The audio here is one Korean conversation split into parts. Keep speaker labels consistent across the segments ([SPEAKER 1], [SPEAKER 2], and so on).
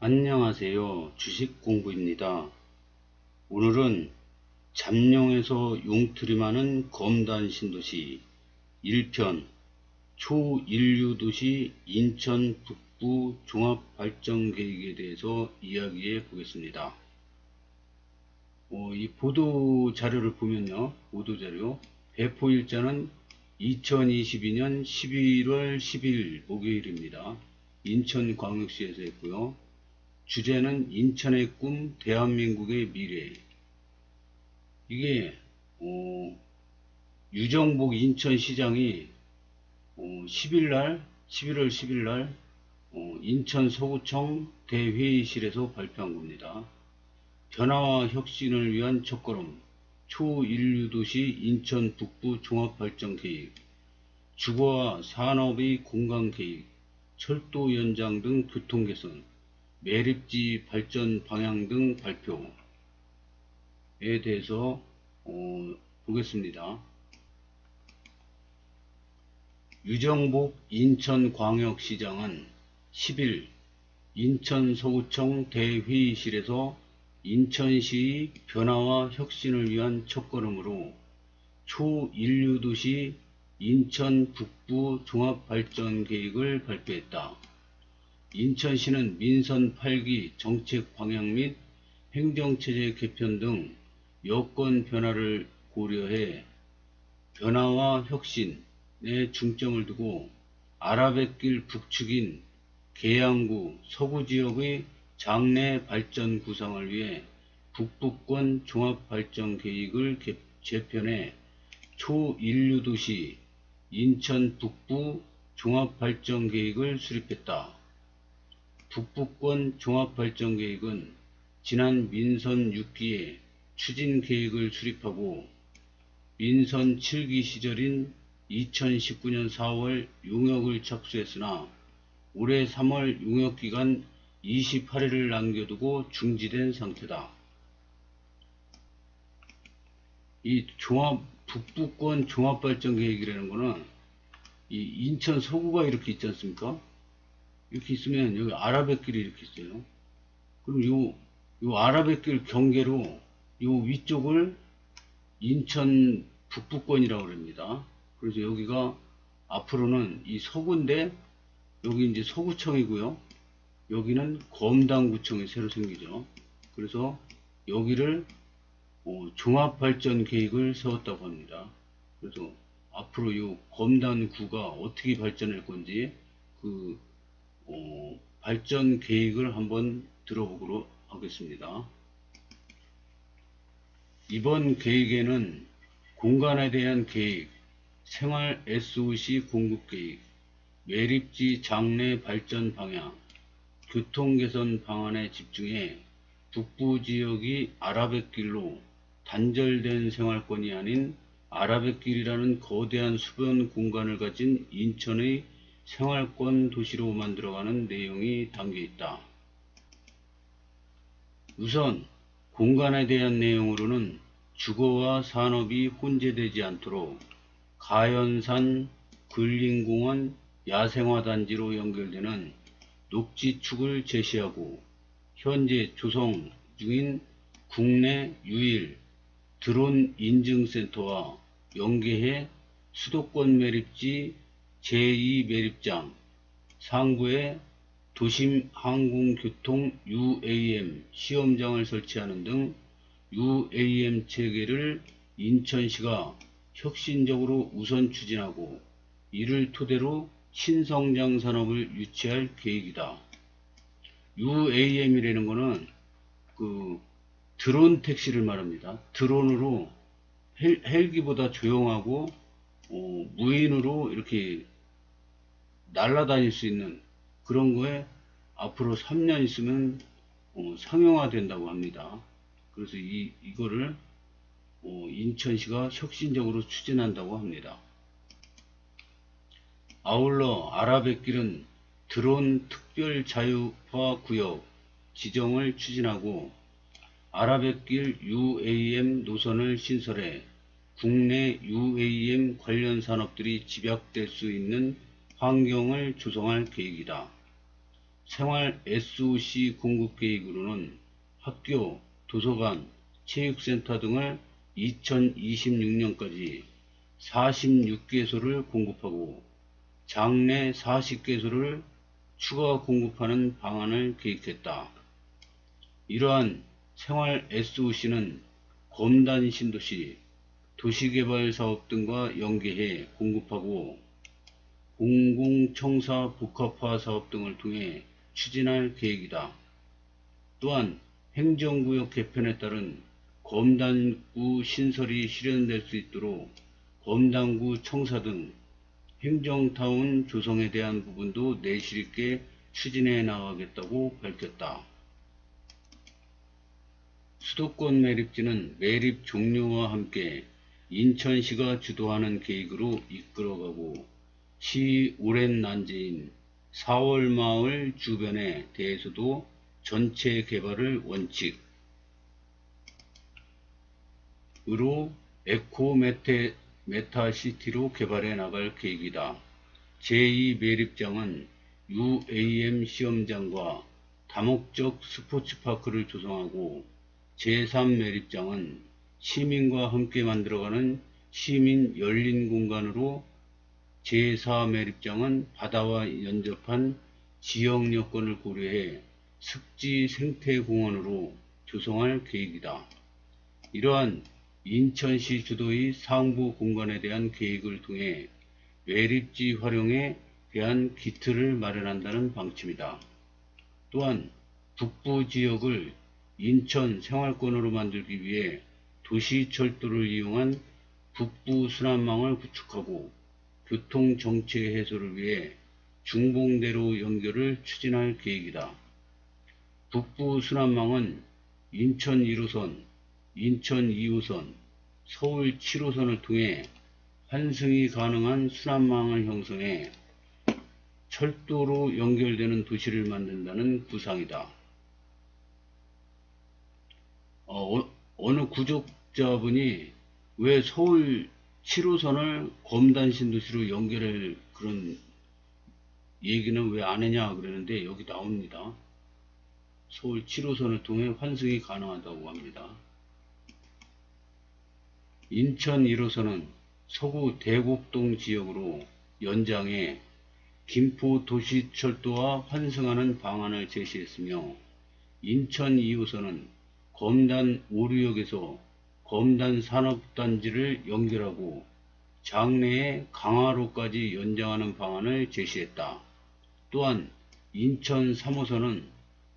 [SPEAKER 1] 안녕하세요. 주식공부입니다. 오늘은 잠룡에서 용트림하는 검단 신도시 1편 초인류도시 인천 북부 종합발전계획에 대해서 이야기해 보겠습니다. 이 보도자료를 보면요. 보도자료 배포일자는 2022년 11월 10일 목요일입니다. 인천광역시에서 했고요. 주제는 인천의 꿈, 대한민국의 미래. 이게 유정복 인천시장이 11월 10일 인천 서구청 대회의실에서 발표한 겁니다. 변화와 혁신을 위한 첫걸음, 초인류도시 인천 북부 종합발전계획, 주거와 산업의 공간계획, 철도 연장 등 교통개선, 매립지 발전 방향 등 발표에 대해서 보겠습니다. 유정복 인천광역시장은 10일 인천 서구청 대회의실에서 인천시의 변화와 혁신을 위한 첫걸음으로 초인류도시 인천 북부 종합발전계획을 발표했다. 인천시는 민선 8기 정책 방향 및 행정체제 개편 등 여건 변화를 고려해 변화와 혁신에 중점을 두고 아라뱃길 북측인 계양구 서구지역의 장래 발전 구상을 위해 북부권 종합발전계획을 재편해 초인류도시 인천 북부 종합발전계획을 수립했다. 북부권 종합발전계획은 지난 민선 6기에 추진계획을 수립하고 민선 7기 시절인 2019년 4월 용역을 착수했으나 올해 3월 용역기간 28일을 남겨두고 중지된 상태다. 이 북부권 종합발전계획이라는 거는 이 인천 서구가 이렇게 있지 않습니까? 이렇게 있으면 여기 아라뱃길이 이렇게 있어요. 그럼 요 아라뱃길 경계로 요 위쪽을 인천 북부권이라고 합니다. 그래서 여기가 앞으로는 이 서구인데 여기 이제 서구청이고요. 여기는 검단구청이 새로 생기죠. 그래서 여기를 종합발전계획을 세웠다고 합니다. 그래서 앞으로 이 검단구가 어떻게 발전할 건지 그 발전 계획을 한번 들어보도록 하겠습니다. 이번 계획에는 공간에 대한 계획, 생활 SOC 공급 계획, 매립지 장래 발전 방향, 교통 개선 방안에 집중해 북부 지역이 아라뱃길로 단절된 생활권이 아닌 아라뱃길이라는 거대한 수변 공간을 가진 인천의 생활권 도시로 만들어가는 내용이 담겨 있다. 우선 공간에 대한 내용으로는 주거와 산업이 혼재되지 않도록 가연산, 근린공원, 야생화단지로 연결되는 녹지축을 제시하고 현재 조성 중인 국내 유일 드론 인증센터와 연계해 수도권 매립지 제2 매립장, 상부에 도심 항공교통 UAM 시험장을 설치하는 등 UAM 체계를 인천시가 혁신적으로 우선 추진하고 이를 토대로 신성장 산업을 유치할 계획이다. UAM이라는 것은 그 드론 택시를 말합니다. 드론으로 헬기보다 조용하고 무인으로 이렇게 날아다닐 수 있는 그런 거에 앞으로 3년 있으면 상용화 된다고 합니다. 그래서 이거를 인천시가 혁신적으로 추진한다고 합니다. 아울러 아라뱃길은 드론 특별 자유화 구역 지정을 추진하고 아라뱃길 UAM 노선을 신설해 국내 UAM 관련 산업들이 집약될 수 있는 환경을 조성할 계획이다. 생활 SOC 공급 계획으로는 학교, 도서관, 체육센터 등을 2026년까지 46개소를 공급하고 장내 40개소를 추가 공급하는 방안을 계획했다. 이러한 생활 SOC는 검단 신도시, 도시개발사업 등과 연계해 공급하고 공공청사 복합화 사업 등을 통해 추진할 계획이다. 또한 행정구역 개편에 따른 검단구 신설이 실현될 수 있도록 검단구 청사 등 행정타운 조성에 대한 부분도 내실 있게 추진해 나가겠다고 밝혔다. 수도권 매립지는 매립 종료와 함께 인천시가 주도하는 계획으로 이끌어가고 시 오랜 난제인 4월마을 주변에 대해서도 전체 개발을 원칙으로 에코메타시티로 개발해 나갈 계획이다. 제2 매립장은 UAM 시험장과 다목적 스포츠파크를 조성하고 제3 매립장은 시민과 함께 만들어가는 시민 열린 공간으로 제4 매립장은 바다와 연접한 지역 여건을 고려해 습지 생태공원으로 조성할 계획이다. 이러한 인천시 주도의 상부 공간에 대한 계획을 통해 매립지 활용에 대한 기틀을 마련한다는 방침이다. 또한 북부 지역을 인천 생활권으로 만들기 위해 도시철도를 이용한 북부 순환망을 구축하고 교통정체 해소를 위해 중봉대로 연결을 추진할 계획이다. 북부 순환망은 인천 1호선, 인천 2호선, 서울 7호선을 통해 환승이 가능한 순환망을 형성해 철도로 연결되는 도시를 만든다는 구상이다. 어느 구독자분이 왜 서울 7호선을 검단 신도시로 연결할 그런 얘기는 왜 안 했냐 그러는데 여기 나옵니다. 서울 7호선을 통해 환승이 가능하다고 합니다. 인천 1호선은 서구 대곡동 지역으로 연장해 김포 도시철도와 환승하는 방안을 제시했으며 인천 2호선은 검단 오류역에서 검단 산업단지를 연결하고 장래의 강화로까지 연장하는 방안을 제시했다. 또한 인천 3호선은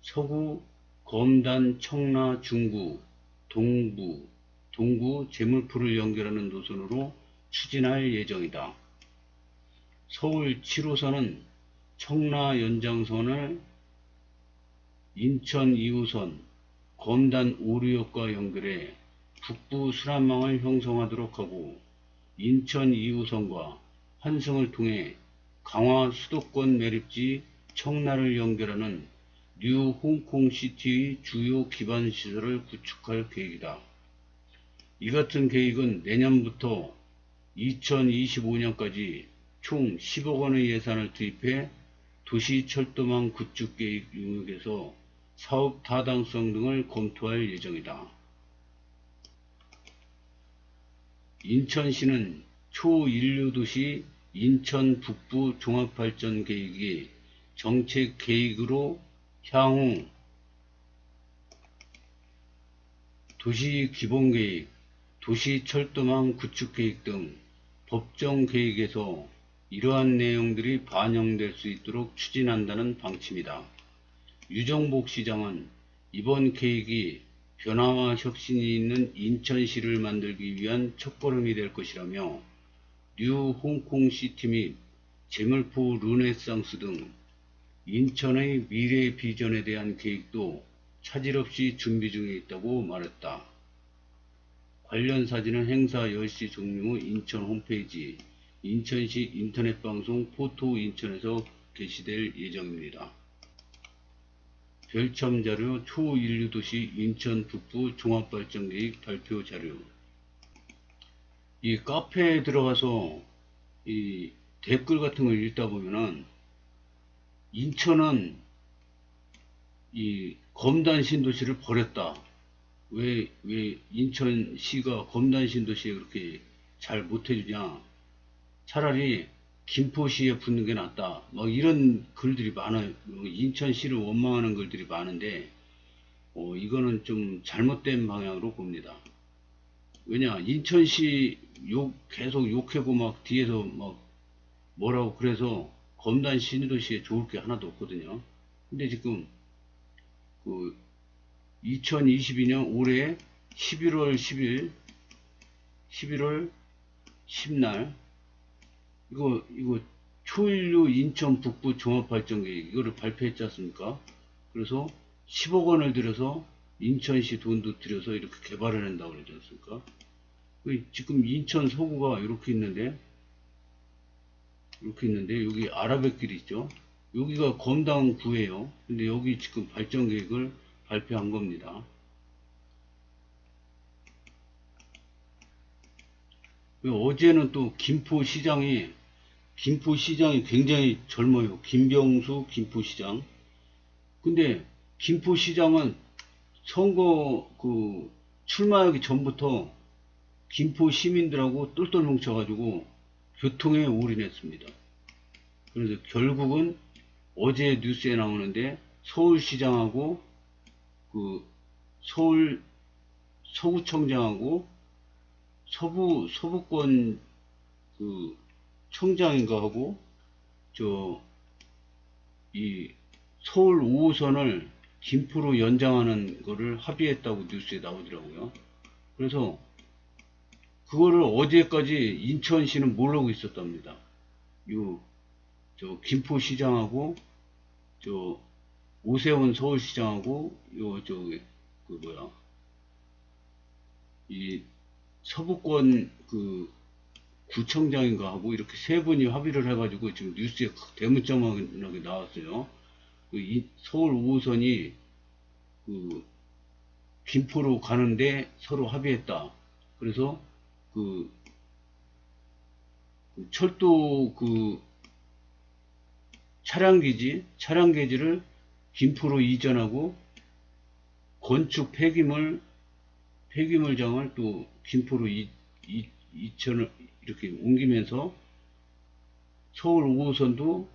[SPEAKER 1] 서구 검단 청라 중구 동구 제물포를 연결하는 노선으로 추진할 예정이다. 서울 7호선은 청라 연장선을 인천 2호선 검단 오류역과 연결해 북부 순환망을 형성하도록 하고 인천 2호선과 환승을 통해 강화 수도권 매립지 청라를 연결하는 뉴 홍콩시티의 주요 기반시설을 구축할 계획이다. 이 같은 계획은 내년부터 2025년까지 총 10억 원의 예산을 투입해 도시철도망 구축 계획 영역에서 사업 타당성 등을 검토할 예정이다. 인천시는 초인류도시 인천 북부 종합발전 계획이 정책 계획으로 향후 도시 기본계획, 도시철도망 구축계획 등 법정 계획에서 이러한 내용들이 반영될 수 있도록 추진한다는 방침이다. 유정복 시장은 이번 계획이 변화와 혁신이 있는 인천시를 만들기 위한 첫걸음이 될 것이라며 뉴 홍콩시티 및 제물포 르네상스 등 인천의 미래 비전에 대한 계획도 차질 없이 준비 중에 있다고 말했다. 관련 사진은 행사 10시 종료 후 인천 홈페이지 인천시 인터넷방송 포토 인천에서 게시될 예정입니다. 별첨자료 초인류도시 인천 북부 종합발전계획 발표 자료. 이 카페에 들어가서 이 댓글 같은 걸 읽다 보면은 인천은 이 검단 신도시를 버렸다. 왜 인천시가 검단 신도시에 그렇게 잘 못해주냐. 차라리 김포시에 붙는 게 낫다. 막 이런 글들이 많아요. 인천시를 원망하는 글들이 많은데, 이거는 좀 잘못된 방향으로 봅니다. 왜냐, 인천시 계속 욕하고 막 뒤에서 막 뭐라고 그래서 검단 신도시에 좋을 게 하나도 없거든요. 근데 지금 그 2022년 올해 11월 10일, 11월 10날 이거 초일류 인천 북부 종합발전계획 이거를 발표했지 않습니까? 그래서 10억 원을 들여서 인천시 돈도 들여서 이렇게 개발을 한다고 그러지 않습니까? 지금 인천 서구가 이렇게 있는데 여기 아라뱃길이 있죠. 여기가 검단구예요. 근데 여기 지금 발전계획을 발표한 겁니다. 어제는 또 김포시장이 굉장히 젊어요. 김병수 김포시장. 근데 김포시장은 선거 출마하기 전부터 김포 시민들하고 똘똘 뭉쳐가지고 교통에 올인했습니다. 그래서 결국은 어제 뉴스에 나오는데 서울시장하고 서울 서구청장하고 서부권 청장인가 하고 이 서울 5호선을 김포로 연장하는 거를 합의했다고 뉴스에 나오더라고요. 그래서 그거를 어제까지 인천시는 모르고 있었답니다. 김포시장하고 오세훈 서울시장하고 이 서부권 구청장인가 하고 이렇게 세 분이 합의를 해가지고 지금 뉴스에 대문짝하게 나왔어요. 서울 5호선이 김포로 가는데 서로 합의했다. 그래서 철도 차량기지를 김포로 이전하고 건축 폐기물장을 또 김포로 이천을 이렇게 옮기면서 서울 5호선도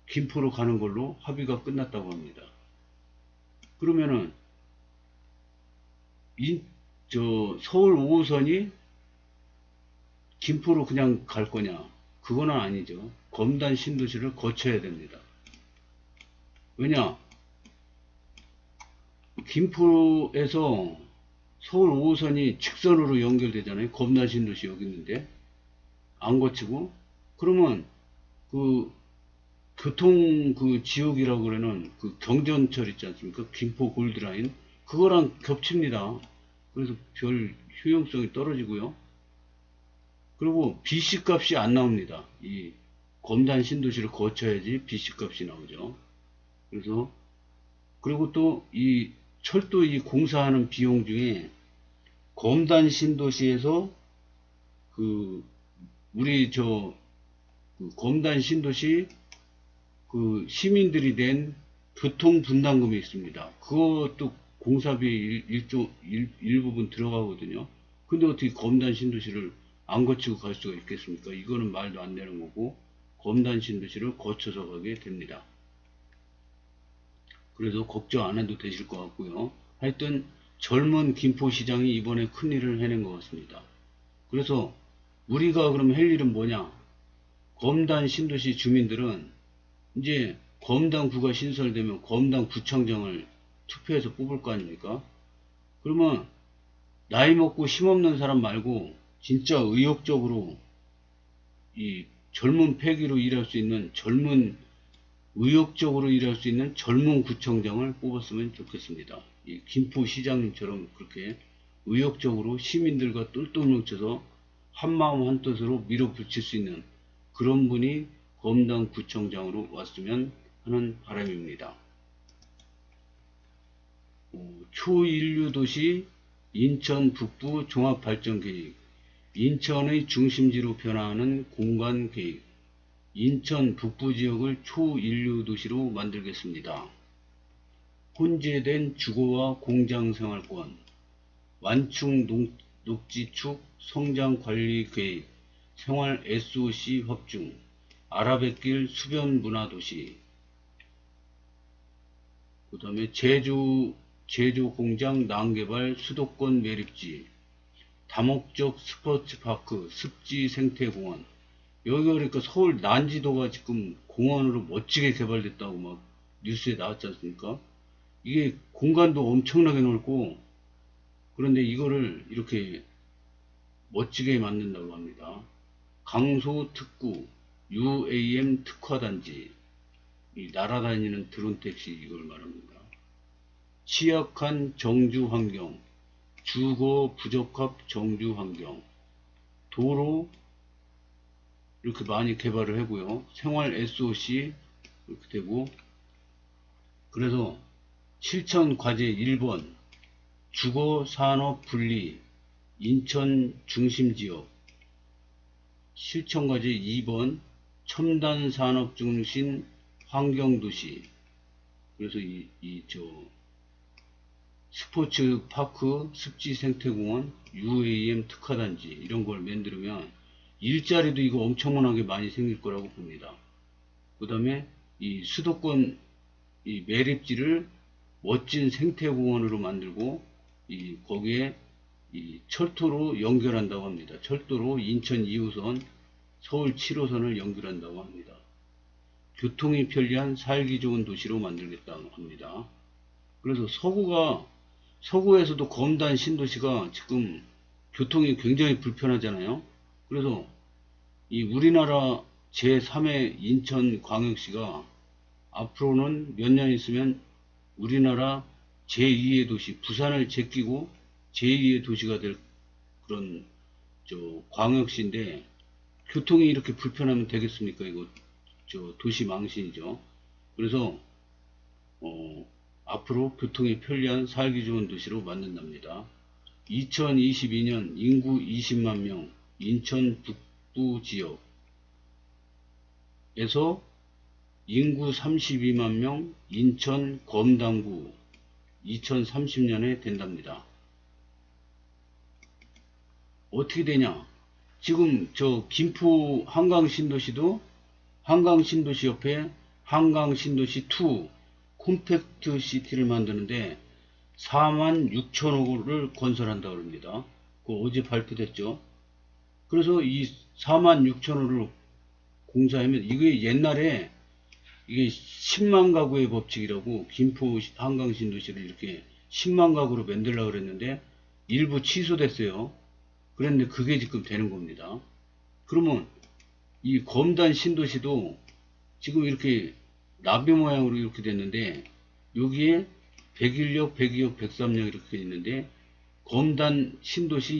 [SPEAKER 1] 김포로 가는 걸로 합의가 끝났다고 합니다. 그러면은 서울 5호선이 김포로 그냥 갈 거냐? 그건 아니죠. 검단 신도시를 거쳐야 됩니다. 왜냐? 김포에서 서울 5호선이 직선으로 연결되잖아요. 검단 신도시 여기 있는데 안 거치고 그러면 교통 지역이라고 그러는 경전철 있지 않습니까? 김포 골드라인 그거랑 겹칩니다. 그래서 별 효용성이 떨어지고요. 그리고 BC 값이 안 나옵니다. 이 검단 신도시를 거쳐야지 BC 값이 나오죠. 그리고 또 이 철도 공사하는 비용 중에 검단 신도시에서 우리 검단 신도시 시민들이 낸 교통 분담금이 있습니다. 그것도 공사비 일부분 들어가거든요. 근데 어떻게 검단 신도시를 안 거치고 갈 수가 있겠습니까? 이거는 말도 안 되는 거고 검단 신도시를 거쳐서 가게 됩니다. 그래서 걱정 안 해도 되실 것 같고요. 하여튼 젊은 김포시장이 이번에 큰일을 해낸 것 같습니다. 그래서 우리가 그럼 할 일은 뭐냐? 검단 신도시 주민들은 이제 검단구가 신설되면 검단구청장을 투표해서 뽑을 거 아닙니까? 그러면 나이 먹고 힘없는 사람 말고 진짜 의욕적으로 이 젊은 패기로 일할 수 있는 의욕적으로 일할 수 있는 젊은 구청장을 뽑았으면 좋겠습니다. 이 김포시장님처럼 그렇게 의욕적으로 시민들과 똘똘 뭉쳐서 한마음 한뜻으로 밀어붙일 수 있는 그런 분이 검단구청장으로 왔으면 하는 바람입니다. 초인류 도시 인천 북부 종합발전계획, 인천의 중심지로 변화하는 공간계획, 인천 북부 지역을 초인류 도시로 만들겠습니다. 혼재된 주거와 공장 생활권, 완충 녹지축 성장 관리 계획, 생활 SOC 확충, 아라뱃길 수변 문화 도시, 그 다음에 제조 공장 난개발 수도권 매립지, 다목적 스포츠파크 습지 생태공원. 여기가 그러니까 서울 난지도가 지금 공원으로 멋지게 개발됐다고 막 뉴스에 나왔지 않습니까? 이게 공간도 엄청나게 넓고, 그런데 이거를 이렇게 멋지게 만든다고 합니다. 강소 특구 UAM 특화단지, 이 날아다니는 드론 택시 이걸 말합니다. 취약한 정주 환경, 주거 부적합 정주 환경, 도로 이렇게 많이 개발을 하고요. 생활 SOC 이렇게 되고, 그래서 실천 과제 1번 주거 산업 분리 인천 중심 지역, 실천 과제 2번 첨단 산업 중심 환경 도시. 그래서 스포츠 파크 습지 생태공원 UAM 특화단지 이런 걸 만들면 일자리도 이거 엄청나게 많이 생길 거라고 봅니다. 그 다음에 이 수도권 이 매립지를 멋진 생태공원으로 만들고, 거기에 이 철도로 연결한다고 합니다. 철도로 인천 2호선, 서울 7호선을 연결한다고 합니다. 교통이 편리한 살기 좋은 도시로 만들겠다고 합니다. 그래서 서구에서도 검단 신도시가 지금 교통이 굉장히 불편하잖아요. 그래서 이 우리나라 제3의 인천광역시가 앞으로는 몇 년 있으면 우리나라 제2의 도시, 부산을 제끼고 제2의 도시가 될 그런 광역시인데, 교통이 이렇게 불편하면 되겠습니까? 이거 도시 망신이죠. 그래서 앞으로 교통이 편리한 살기 좋은 도시로 만든답니다. 2022년 인구 20만 명 인천 북부 지역에서 인구 32만 명 인천 검단구 2030년에 된답니다. 어떻게 되냐? 지금 김포 한강신도시도 한강신도시 옆에 한강신도시2 콤팩트 시티를 만드는데 4만 6천억 원을 건설한다고 합니다. 그거 어제 발표됐죠. 그래서 이 4만 6천억을 공사하면, 이게 옛날에 이게 10만 가구의 법칙이라고 김포 한강신도시를 이렇게 10만 가구로 만들려고 그랬는데 일부 취소됐어요. 그랬는데 그게 지금 되는 겁니다. 그러면 이 검단 신도시도 지금 이렇게 나비 모양으로 이렇게 됐는데, 여기에 101역, 102역, 103역 이렇게 있는데, 검단 신도시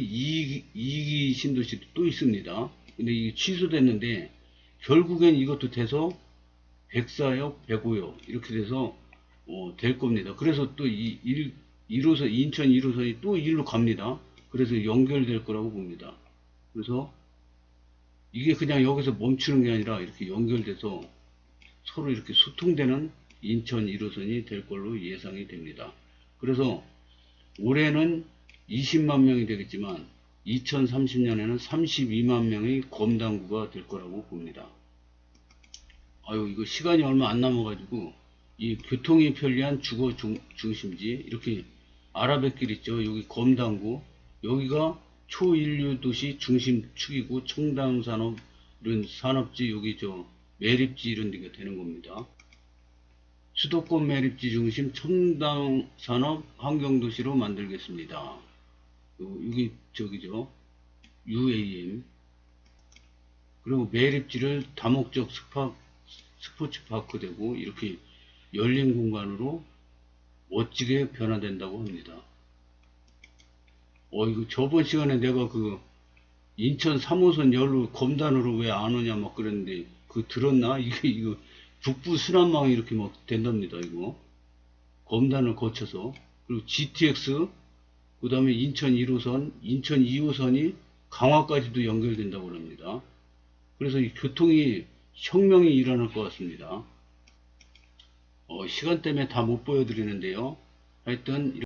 [SPEAKER 1] 2기 신도시도 또 있습니다. 근데 이게 취소됐는데, 결국엔 이것도 돼서 104역, 105역 이렇게 돼서 될 겁니다. 그래서 또 1호선, 인천 1호선이 또 일로 갑니다. 그래서 연결될 거라고 봅니다. 그래서 이게 그냥 여기서 멈추는 게 아니라 이렇게 연결돼서 서로 이렇게 소통되는 인천 1호선이 될 걸로 예상이 됩니다. 그래서 올해는 20만 명이 되겠지만 2030년에는 32만 명의 검단구가 될 거라고 봅니다. 이거 시간이 얼마 안 남아가지고, 이 교통이 편리한 주거 중심지, 이렇게 아라뱃길 있죠. 여기 검단구, 여기가 초인류 도시 중심축이고, 청담산업 이런 산업지, 여기 매립지 이런 데가 되는 겁니다. 수도권 매립지 중심 첨단산업 환경도시로 만들겠습니다. 여기 UAM. 그리고 매립지를 다목적 스포츠파크 되고 이렇게 열린 공간으로 멋지게 변화된다고 합니다. 이거 저번 시간에 내가 인천 3호선 열로 검단으로 왜 안 오냐 막 그랬는데, 들었나? 이거 북부 순환망이 이렇게 막 된답니다. 이거 검단을 거쳐서. 그리고 GTX, 그 다음에 인천 1호선, 인천 2호선이 강화까지도 연결된다고 합니다. 그래서 이 교통이 혁명이 일어날 것 같습니다. 시간 때문에 다 못 보여드리는데요. 하여튼